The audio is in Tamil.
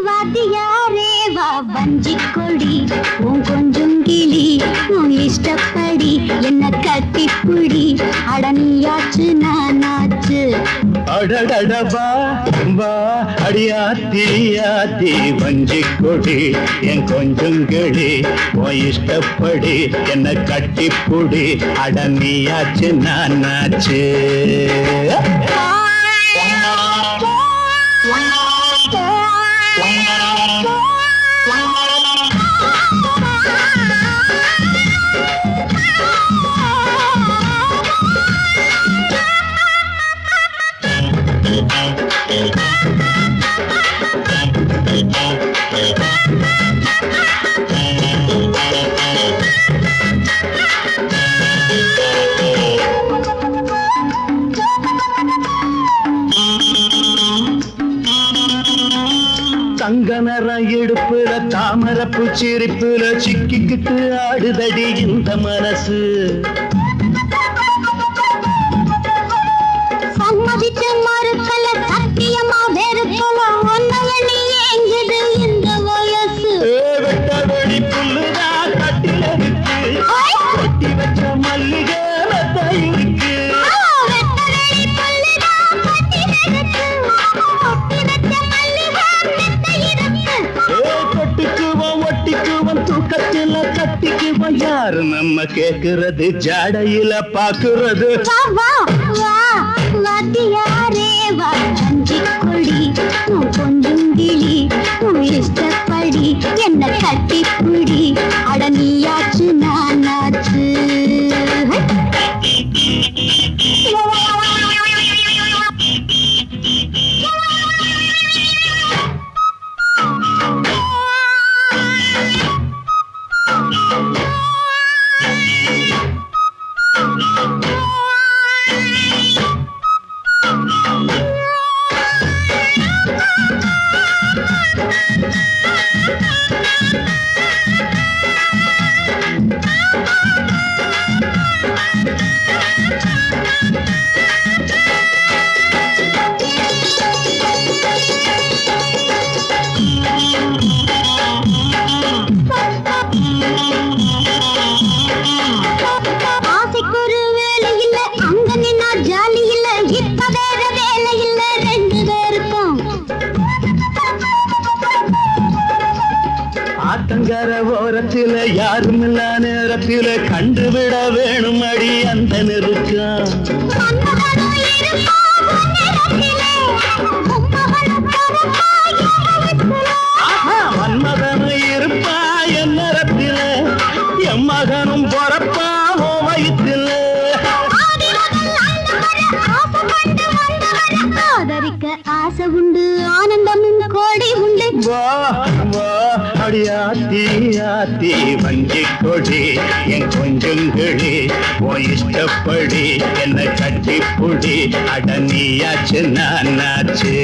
வாத்தியாரே வா வஞ்சி கொடி உன் கொஞ்சம் கிளி உன் இஷ்டப்படி என்ன கட்டிப்புடி அடனியாச்சு நானாச்சு அடடடவா வா அடியாத்தி ஆத்தி வஞ்சி கொடி என் கொஞ்சம் கிளி உன் இஷ்டப்படி என்ன கட்டிப்புடி அடனியாச்சு நானாச்சு தங்கனர எடுப்புல தாமரப்பு சிரிப்புல சிக்கிக்கிட்டு ஆடுதடி இந்த மனசு சம்மதிச்ச மறுக்கல சத்தியமா வெறுக்கல ஒன்னவனி எங்குது இந்த வயசு வெட்டவெளி புல்லுதா கட்டில இருக்கு கொட்டி வச்ச மல்லிகை மெத்த இருக்கு கட்டிக்குவோம் யாரு நம்ம கேக்குறது ஜாடையில பாக்குறது வாத்தியாரே வா வஞ்சி கொடி உன் கொஞ்சம் கிளி உன் இஷ்டப்படி என்ன கட்டிப்புடி அடனியாச்சு நானாச்சு ஆத்தங்கர ஓரத்தில யாருமில்ல நேரத்தில கண்டுவிட வேணும் அடி அந்த நெருக்கம் மன்மதனும் இருப்பா என் நேரத்தில என் மகனும் பொறப்பா வயிற்றில ஆதரிக்க ஆசை உண்டு ஆனந்தமும் கோடி உண்டு அடியாத்தி ஆத்தி வஞ்சி கொடி என் கொஞ்சம் கிளி உன் இஷ்டப்படி என்ன கட்டிப்புடி அடனியாச்சு நானாச்சு